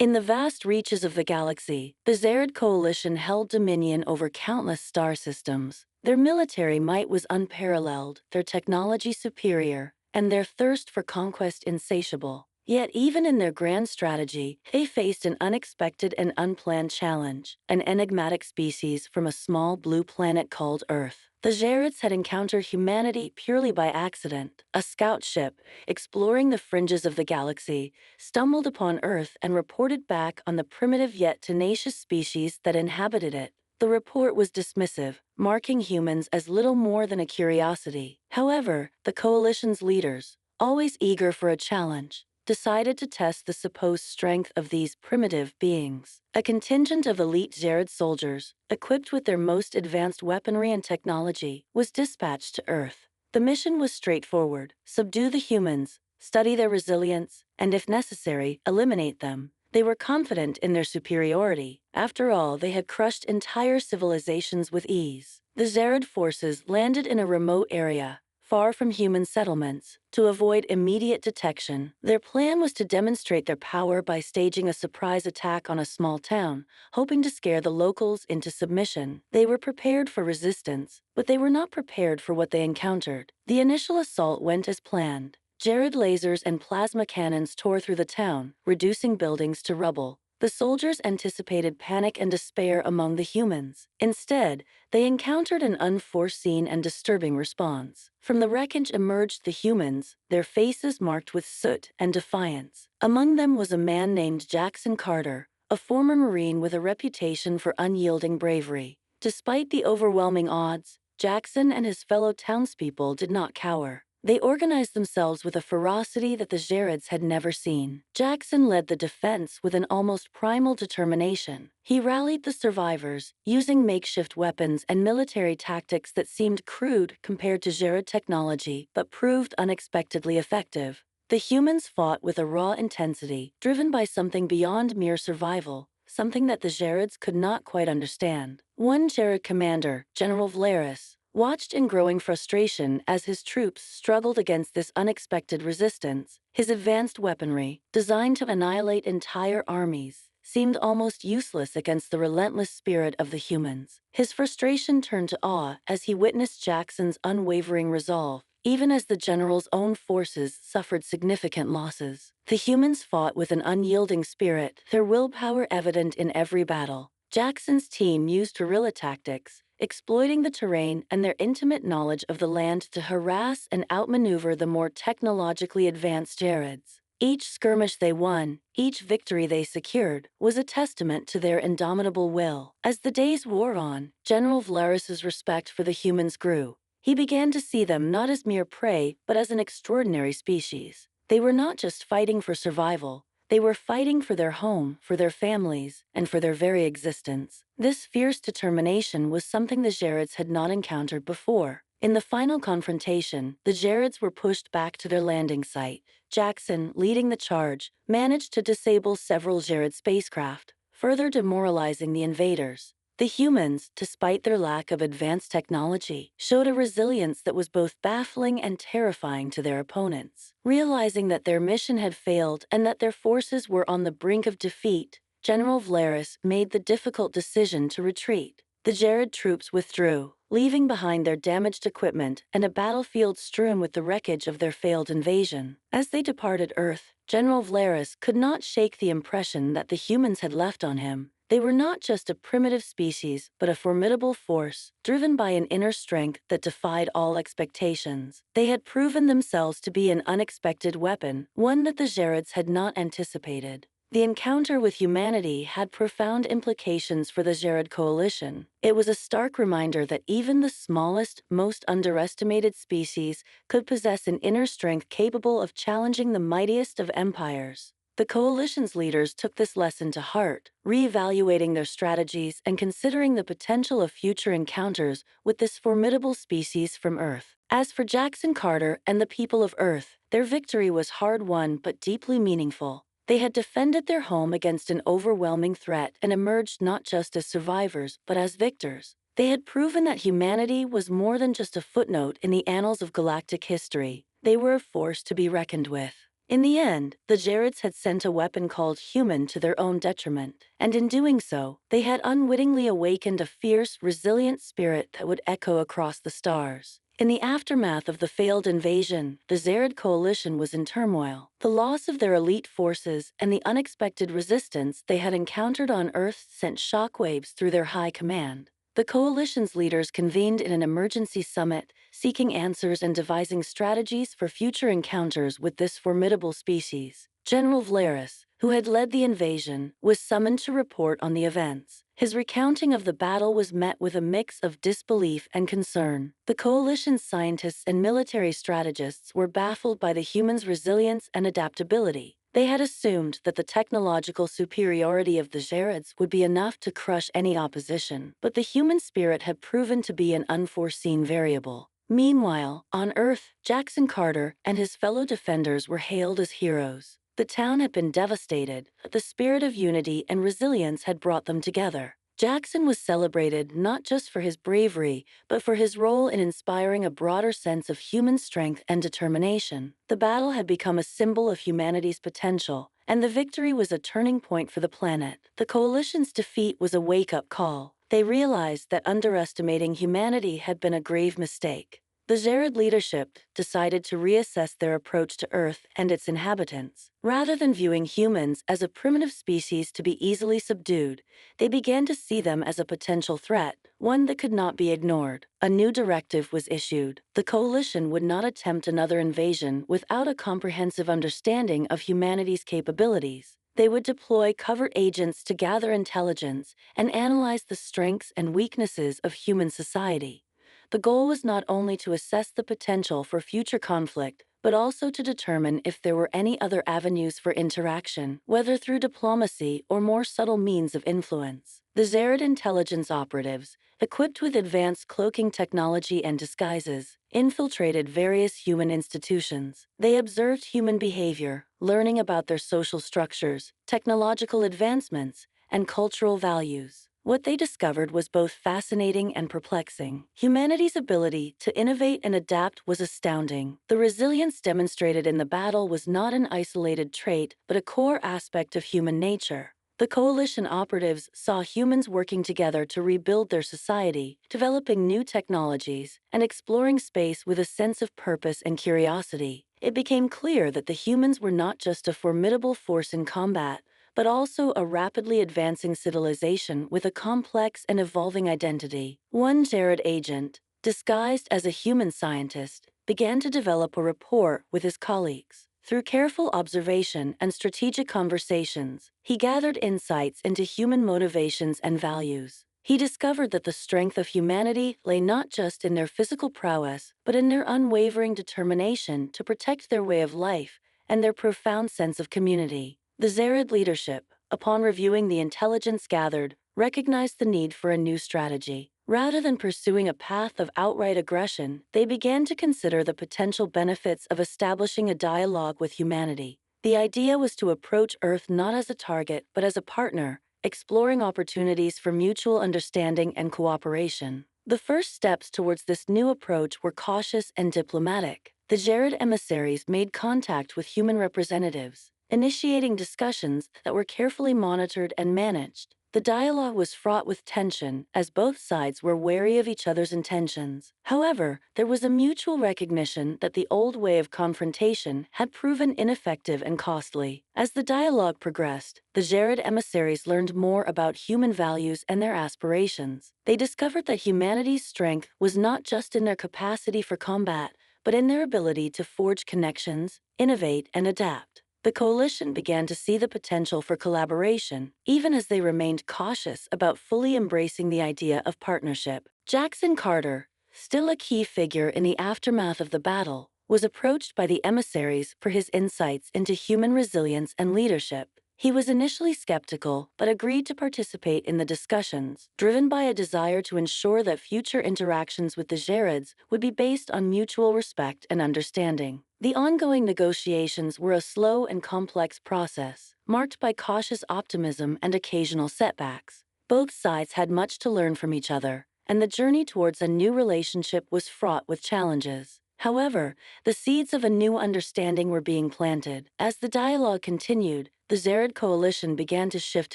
In the vast reaches of the galaxy, the Zared coalition held dominion over countless star systems. Their military might was unparalleled, their technology superior, and their thirst for conquest insatiable. Yet even in their grand strategy, they faced an unexpected and unplanned challenge, an enigmatic species from a small blue planet called Earth. The Jareds had encountered humanity purely by accident. A scout ship, exploring the fringes of the galaxy, stumbled upon Earth and reported back on the primitive yet tenacious species that inhabited it. The report was dismissive, marking humans as little more than a curiosity. However, the coalition's leaders, always eager for a challenge, decided to test the supposed strength of these primitive beings. A contingent of elite Jared soldiers, equipped with their most advanced weaponry and technology, was dispatched to Earth. The mission was straightforward: subdue the humans, study their resilience, and if necessary, eliminate them. They were confident in their superiority. After all, they had crushed entire civilizations with ease. The Zared forces landed in a remote area, far from human settlements, to avoid immediate detection. Their plan was to demonstrate their power by staging a surprise attack on a small town, hoping to scare the locals into submission. They were prepared for resistance, but they were not prepared for what they encountered. The initial assault went as planned. Jared lasers and plasma cannons tore through the town, reducing buildings to rubble. The soldiers anticipated panic and despair among the humans. Instead, they encountered an unforeseen and disturbing response. From the wreckage emerged the humans, their faces marked with soot and defiance. Among them was a man named Jackson Carter, a former Marine with a reputation for unyielding bravery. Despite the overwhelming odds, Jackson and his fellow townspeople did not cower. They organized themselves with a ferocity that the Jareds had never seen. Jackson led the defense with an almost primal determination. He rallied the survivors, using makeshift weapons and military tactics that seemed crude compared to Jared technology, but proved unexpectedly effective. The humans fought with a raw intensity, driven by something beyond mere survival, something that the Jareds could not quite understand. One Jared commander, General Valeris, watched in growing frustration as his troops struggled against this unexpected resistance. His advanced weaponry, designed to annihilate entire armies, seemed almost useless against the relentless spirit of the humans. His frustration turned to awe as he witnessed Jackson's unwavering resolve, even as the general's own forces suffered significant losses. The humans fought with an unyielding spirit, their willpower evident in every battle. Jackson's team used guerrilla tactics, exploiting the terrain and their intimate knowledge of the land to harass and outmaneuver the more technologically advanced Jareds. Each skirmish they won, each victory they secured, was a testament to their indomitable will. As the days wore on, General Valeris's respect for the humans grew. He began to see them not as mere prey, but as an extraordinary species. They were not just fighting for survival. They were fighting for their home, for their families, and for their very existence. This fierce determination was something the Jareds had not encountered before. In the final confrontation, the Jareds were pushed back to their landing site. Jackson, leading the charge, managed to disable several Jared spacecraft, further demoralizing the invaders. The humans, despite their lack of advanced technology, showed a resilience that was both baffling and terrifying to their opponents. Realizing that their mission had failed and that their forces were on the brink of defeat, General Valeris made the difficult decision to retreat. The Jared troops withdrew, leaving behind their damaged equipment and a battlefield strewn with the wreckage of their failed invasion. As they departed Earth, General Valeris could not shake the impression that the humans had left on him. They were not just a primitive species, but a formidable force, driven by an inner strength that defied all expectations. They had proven themselves to be an unexpected weapon, one that the Jareds had not anticipated. The encounter with humanity had profound implications for the Jared coalition. It was a stark reminder that even the smallest, most underestimated species could possess an inner strength capable of challenging the mightiest of empires. The coalition's leaders took this lesson to heart, reevaluating their strategies and considering the potential of future encounters with this formidable species from Earth. As for Jackson Carter and the people of Earth, their victory was hard-won but deeply meaningful. They had defended their home against an overwhelming threat and emerged not just as survivors, but as victors. They had proven that humanity was more than just a footnote in the annals of galactic history. They were a force to be reckoned with. In the end, the Jareds had sent a weapon called human to their own detriment, and in doing so, they had unwittingly awakened a fierce, resilient spirit that would echo across the stars. In the aftermath of the failed invasion, the Zared coalition was in turmoil. The loss of their elite forces and the unexpected resistance they had encountered on Earth sent shockwaves through their high command. The coalition's leaders convened in an emergency summit, seeking answers and devising strategies for future encounters with this formidable species. General Valeris, who had led the invasion, was summoned to report on the events. His recounting of the battle was met with a mix of disbelief and concern. The coalition's scientists and military strategists were baffled by the humans' resilience and adaptability. They had assumed that the technological superiority of the Jareds would be enough to crush any opposition, but the human spirit had proven to be an unforeseen variable. Meanwhile, on Earth, Jackson Carter and his fellow defenders were hailed as heroes. The town had been devastated, but the spirit of unity and resilience had brought them together. Jackson was celebrated not just for his bravery, but for his role in inspiring a broader sense of human strength and determination. The battle had become a symbol of humanity's potential, and the victory was a turning point for the planet. The coalition's defeat was a wake-up call. They realized that underestimating humanity had been a grave mistake. The Zared leadership decided to reassess their approach to Earth and its inhabitants. Rather than viewing humans as a primitive species to be easily subdued, they began to see them as a potential threat, one that could not be ignored. A new directive was issued. The coalition would not attempt another invasion without a comprehensive understanding of humanity's capabilities. They would deploy covert agents to gather intelligence and analyze the strengths and weaknesses of human society. The goal was not only to assess the potential for future conflict, but also to determine if there were any other avenues for interaction, whether through diplomacy or more subtle means of influence. The Zared intelligence operatives, equipped with advanced cloaking technology and disguises, infiltrated various human institutions. They observed human behavior, learning about their social structures, technological advancements, and cultural values. What they discovered was both fascinating and perplexing. Humanity's ability to innovate and adapt was astounding. The resilience demonstrated in the battle was not an isolated trait, but a core aspect of human nature. The coalition operatives saw humans working together to rebuild their society, developing new technologies, and exploring space with a sense of purpose and curiosity. It became clear that the humans were not just a formidable force in combat, but also a rapidly advancing civilization with a complex and evolving identity. One Jared agent, disguised as a human scientist, began to develop a rapport with his colleagues. Through careful observation and strategic conversations, he gathered insights into human motivations and values. He discovered that the strength of humanity lay not just in their physical prowess, but in their unwavering determination to protect their way of life and their profound sense of community. The Zared leadership, upon reviewing the intelligence gathered, recognized the need for a new strategy. Rather than pursuing a path of outright aggression, they began to consider the potential benefits of establishing a dialogue with humanity. The idea was to approach Earth not as a target, but as a partner, exploring opportunities for mutual understanding and cooperation. The first steps towards this new approach were cautious and diplomatic. The Jared emissaries made contact with human representatives, initiating discussions that were carefully monitored and managed. The dialogue was fraught with tension, as both sides were wary of each other's intentions. However, there was a mutual recognition that the old way of confrontation had proven ineffective and costly. As the dialogue progressed, the Jared emissaries learned more about human values and their aspirations. They discovered that humanity's strength was not just in their capacity for combat, but in their ability to forge connections, innovate, and adapt. The coalition began to see the potential for collaboration, even as they remained cautious about fully embracing the idea of partnership. Jackson Carter, still a key figure in the aftermath of the battle, was approached by the emissaries for his insights into human resilience and leadership. He was initially skeptical, but agreed to participate in the discussions, driven by a desire to ensure that future interactions with the Jareds would be based on mutual respect and understanding. The ongoing negotiations were a slow and complex process, marked by cautious optimism and occasional setbacks. Both sides had much to learn from each other, and the journey towards a new relationship was fraught with challenges. However, the seeds of a new understanding were being planted. As the dialogue continued, the Zared coalition began to shift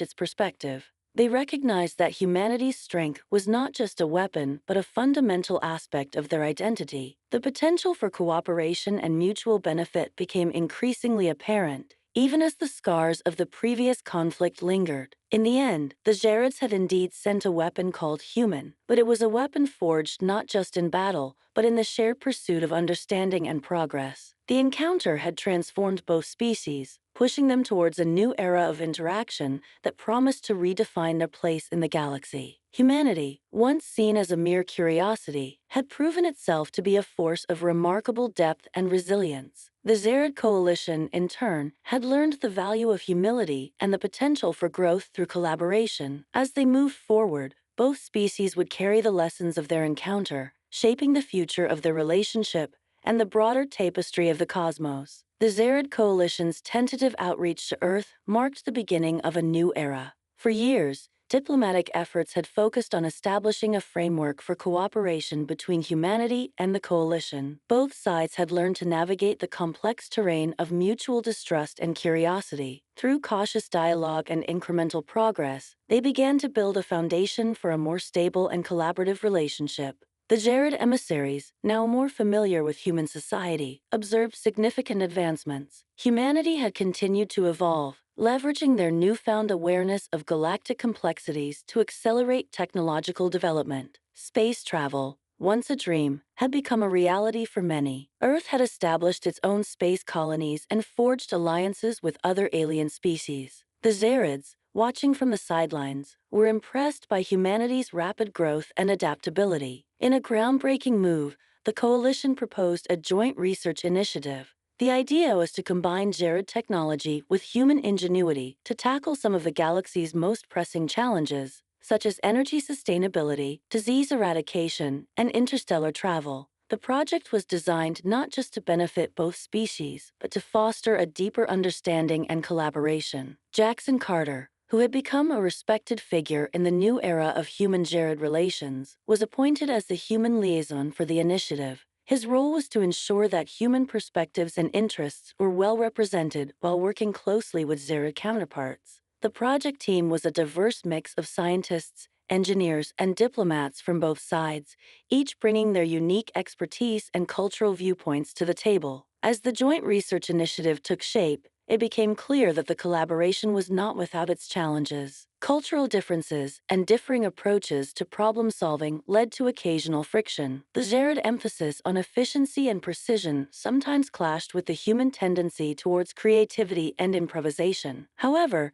its perspective. They recognized that humanity's strength was not just a weapon, but a fundamental aspect of their identity. The potential for cooperation and mutual benefit became increasingly apparent, even as the scars of the previous conflict lingered. In the end, the Jareds had indeed sent a weapon called human, but it was a weapon forged not just in battle, but in the shared pursuit of understanding and progress. The encounter had transformed both species, pushing them towards a new era of interaction that promised to redefine their place in the galaxy. Humanity, once seen as a mere curiosity, had proven itself to be a force of remarkable depth and resilience. The Zared coalition, in turn, had learned the value of humility and the potential for growth through collaboration. As they moved forward, both species would carry the lessons of their encounter, shaping the future of their relationship and the broader tapestry of the cosmos. The Zared coalition's tentative outreach to Earth marked the beginning of a new era. For years, diplomatic efforts had focused on establishing a framework for cooperation between humanity and the coalition. Both sides had learned to navigate the complex terrain of mutual distrust and curiosity. Through cautious dialogue and incremental progress, they began to build a foundation for a more stable and collaborative relationship. The Jared emissaries, now more familiar with human society, observed significant advancements. Humanity had continued to evolve, leveraging their newfound awareness of galactic complexities to accelerate technological development. Space travel, once a dream, had become a reality for many. Earth had established its own space colonies and forged alliances with other alien species. The Zareds, watching from the sidelines, were impressed by humanity's rapid growth and adaptability. In a groundbreaking move, the coalition proposed a joint research initiative. The idea was to combine Jared technology with human ingenuity to tackle some of the galaxy's most pressing challenges, such as energy sustainability, disease eradication, and interstellar travel. The project was designed not just to benefit both species, but to foster a deeper understanding and collaboration. Jackson Carter, who had become a respected figure in the new era of human-Jared relations, was appointed as the human liaison for the initiative. His role was to ensure that human perspectives and interests were well represented while working closely with Jared counterparts. The project team was a diverse mix of scientists, engineers, and diplomats from both sides, each bringing their unique expertise and cultural viewpoints to the table. As the joint research initiative took shape, it became clear that the collaboration was not without its challenges. Cultural differences and differing approaches to problem-solving led to occasional friction. The Jared emphasis on efficiency and precision sometimes clashed with the human tendency towards creativity and improvisation. However,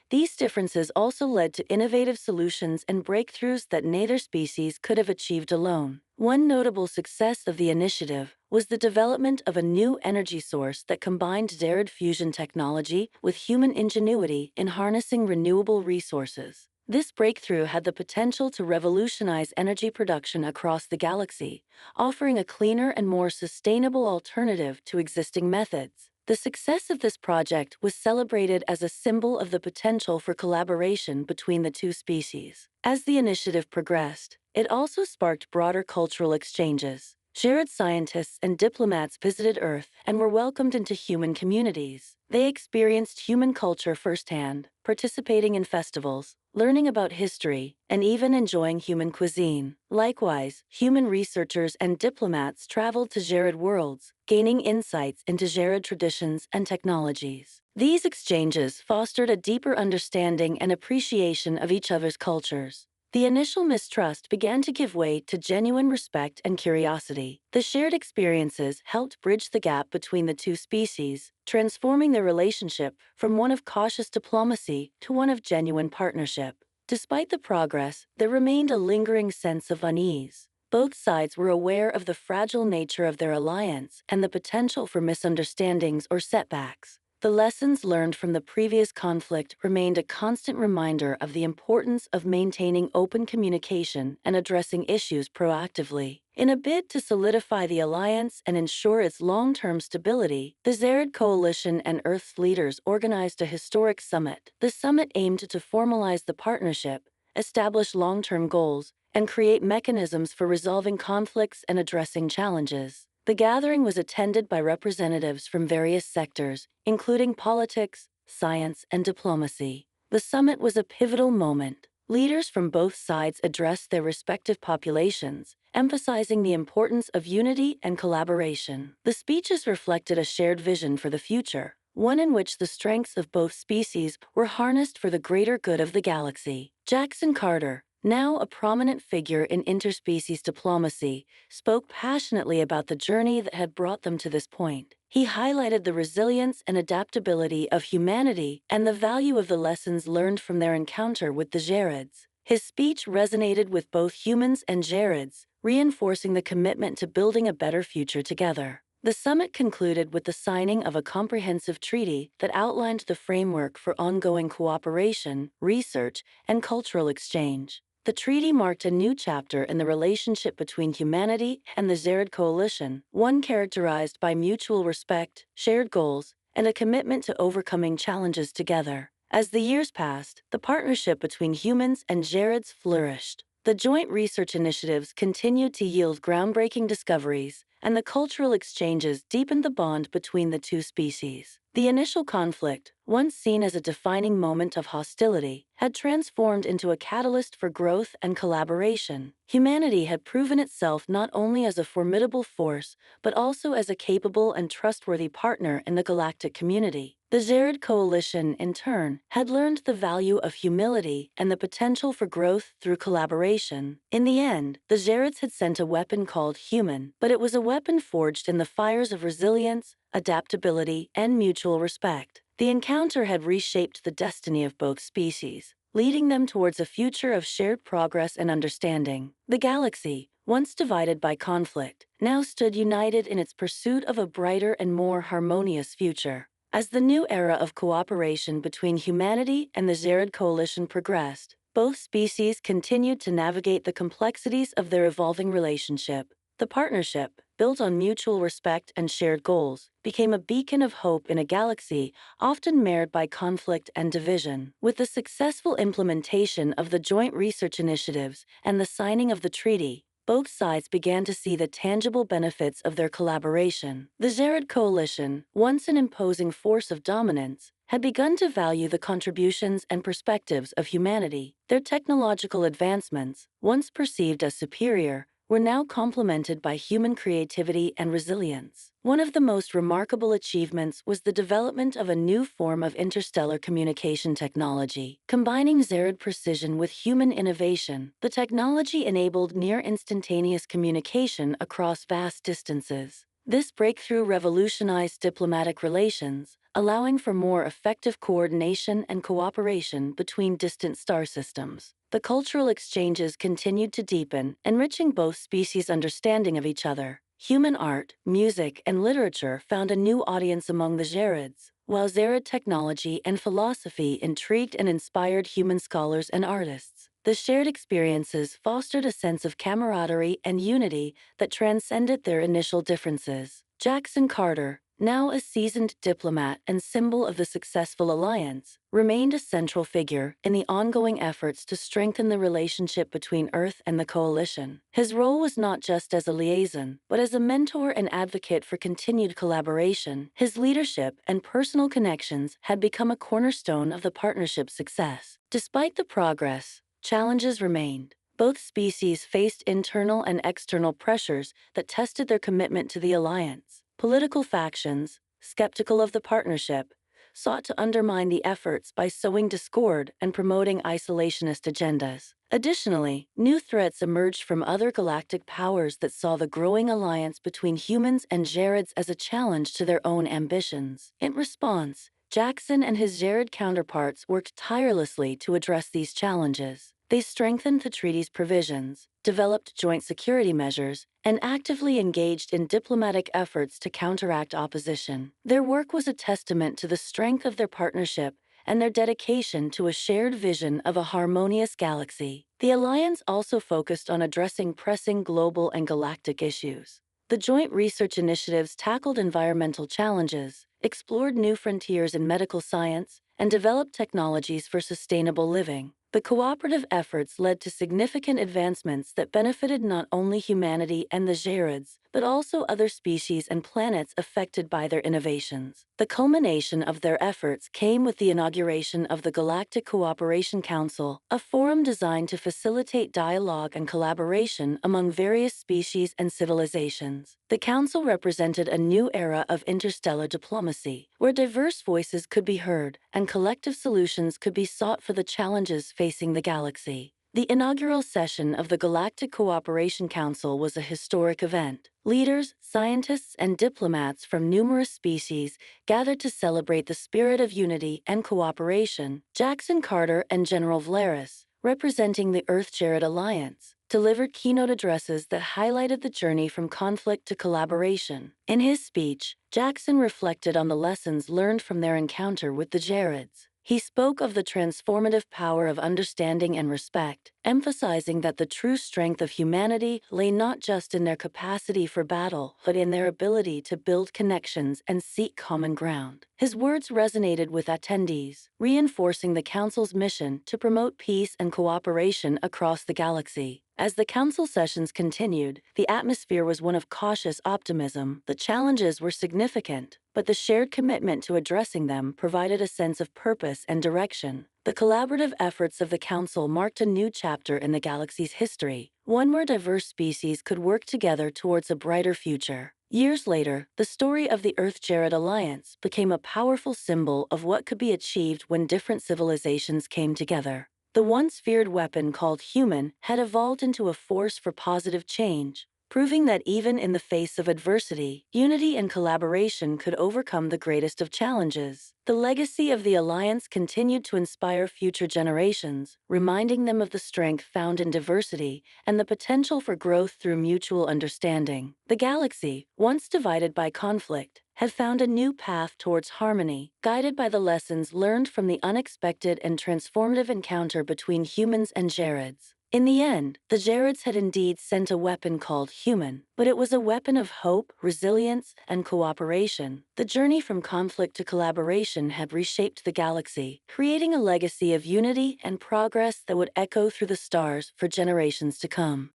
these differences also led to innovative solutions and breakthroughs that neither species could have achieved alone. One notable success of the initiative was the development of a new energy source that combined Jared fusion technology with human ingenuity in harnessing renewable resources. This breakthrough had the potential to revolutionize energy production across the galaxy, offering a cleaner and more sustainable alternative to existing methods. The success of this project was celebrated as a symbol of the potential for collaboration between the two species. As the initiative progressed, it also sparked broader cultural exchanges. Jared scientists and diplomats visited Earth and were welcomed into human communities. They experienced human culture firsthand, participating in festivals, learning about history, and even enjoying human cuisine. Likewise, human researchers and diplomats traveled to Jared worlds, gaining insights into Jared traditions and technologies. These exchanges fostered a deeper understanding and appreciation of each other's cultures. The initial mistrust began to give way to genuine respect and curiosity. The shared experiences helped bridge the gap between the two species, transforming their relationship from one of cautious diplomacy to one of genuine partnership. Despite the progress, there remained a lingering sense of unease. Both sides were aware of the fragile nature of their alliance and the potential for misunderstandings or setbacks. The lessons learned from the previous conflict remained a constant reminder of the importance of maintaining open communication and addressing issues proactively. In a bid to solidify the alliance and ensure its long-term stability, the Zared Coalition and Earth's leaders organized a historic summit. The summit aimed to formalize the partnership, establish long-term goals, and create mechanisms for resolving conflicts and addressing challenges. The gathering was attended by representatives from various sectors, including politics, science, and diplomacy. The summit was a pivotal moment. Leaders from both sides addressed their respective populations, emphasizing the importance of unity and collaboration. The speeches reflected a shared vision for the future, one in which the strengths of both species were harnessed for the greater good of the galaxy. Jackson Carter, now a prominent figure in interspecies diplomacy, spoke passionately about the journey that had brought them to this point. He highlighted the resilience and adaptability of humanity and the value of the lessons learned from their encounter with the Jareds. His speech resonated with both humans and Jareds, reinforcing the commitment to building a better future together. The summit concluded with the signing of a comprehensive treaty that outlined the framework for ongoing cooperation, research, and cultural exchange. The treaty marked a new chapter in the relationship between humanity and the Zared Coalition, one characterized by mutual respect, shared goals, and a commitment to overcoming challenges together. As the years passed, the partnership between humans and Jareds flourished. The joint research initiatives continued to yield groundbreaking discoveries, and the cultural exchanges deepened the bond between the two species. The initial conflict, once seen as a defining moment of hostility, had transformed into a catalyst for growth and collaboration. Humanity had proven itself not only as a formidable force, but also as a capable and trustworthy partner in the galactic community. The Zared Coalition, in turn, had learned the value of humility and the potential for growth through collaboration. In the end, the Zareds had sent a weapon called human, but it was a weapon forged in the fires of resilience, adaptability, and mutual respect. The encounter had reshaped the destiny of both species, leading them towards a future of shared progress and understanding. The galaxy, once divided by conflict, now stood united in its pursuit of a brighter and more harmonious future. As the new era of cooperation between humanity and the Zared Coalition progressed, both species continued to navigate the complexities of their evolving relationship. The partnership, built on mutual respect and shared goals, became a beacon of hope in a galaxy often marred by conflict and division. With the successful implementation of the joint research initiatives and the signing of the treaty, both sides began to see the tangible benefits of their collaboration. The Zared Coalition, once an imposing force of dominance, had begun to value the contributions and perspectives of humanity. Their technological advancements, once perceived as superior, were now complemented by human creativity and resilience. One of the most remarkable achievements was the development of a new form of interstellar communication technology. Combining Zared precision with human innovation, the technology enabled near-instantaneous communication across vast distances. This breakthrough revolutionized diplomatic relations, allowing for more effective coordination and cooperation between distant star systems. The cultural exchanges continued to deepen, enriching both species' understanding of each other. Human art, music, and literature found a new audience among the Jareds, while Zared technology and philosophy intrigued and inspired human scholars and artists. The shared experiences fostered a sense of camaraderie and unity that transcended their initial differences. Jackson Carter, now a seasoned diplomat and symbol of the successful alliance, remained a central figure in the ongoing efforts to strengthen the relationship between Earth and the Coalition. His role was not just as a liaison, but as a mentor and advocate for continued collaboration. His leadership and personal connections had become a cornerstone of the partnership's success. Despite the progress, challenges remained. Both species faced internal and external pressures that tested their commitment to the alliance. Political factions, skeptical of the partnership, sought to undermine the efforts by sowing discord and promoting isolationist agendas. Additionally, new threats emerged from other galactic powers that saw the growing alliance between humans and Jareds as a challenge to their own ambitions. In response, Jackson and his Jared counterparts worked tirelessly to address these challenges. They strengthened the treaty's provisions, developed joint security measures, and actively engaged in diplomatic efforts to counteract opposition. Their work was a testament to the strength of their partnership and their dedication to a shared vision of a harmonious galaxy. The alliance also focused on addressing pressing global and galactic issues. The joint research initiatives tackled environmental challenges, explored new frontiers in medical science, and developed technologies for sustainable living. The cooperative efforts led to significant advancements that benefited not only humanity and the Gerrits, but also other species and planets affected by their innovations. The culmination of their efforts came with the inauguration of the Galactic Cooperation Council, a forum designed to facilitate dialogue and collaboration among various species and civilizations. The council represented a new era of interstellar diplomacy, where diverse voices could be heard and collective solutions could be sought for the challenges facing the galaxy. The inaugural session of the Galactic Cooperation Council was a historic event. Leaders, scientists, and diplomats from numerous species gathered to celebrate the spirit of unity and cooperation. Jackson Carter and General Valeris, representing the Earth-Gerrit Alliance, delivered keynote addresses that highlighted the journey from conflict to collaboration. In his speech, Jackson reflected on the lessons learned from their encounter with the Gerrids. He spoke of the transformative power of understanding and respect, emphasizing that the true strength of humanity lay not just in their capacity for battle, but in their ability to build connections and seek common ground. His words resonated with attendees, reinforcing the Council's mission to promote peace and cooperation across the galaxy. As the council sessions continued, the atmosphere was one of cautious optimism. The challenges were significant, but the shared commitment to addressing them provided a sense of purpose and direction. The collaborative efforts of the council marked a new chapter in the galaxy's history, one where diverse species could work together towards a brighter future. Years later, the story of the Earth-Gerrit Alliance became a powerful symbol of what could be achieved when different civilizations came together. The once feared weapon called human had evolved into a force for positive change, proving that even in the face of adversity, unity and collaboration could overcome the greatest of challenges. The legacy of the Alliance continued to inspire future generations, reminding them of the strength found in diversity and the potential for growth through mutual understanding. The galaxy, once divided by conflict, had found a new path towards harmony, guided by the lessons learned from the unexpected and transformative encounter between humans and Gerrids. In the end, the Gerrids had indeed sent a weapon called human, but it was a weapon of hope, resilience, and cooperation. The journey from conflict to collaboration had reshaped the galaxy, creating a legacy of unity and progress that would echo through the stars for generations to come.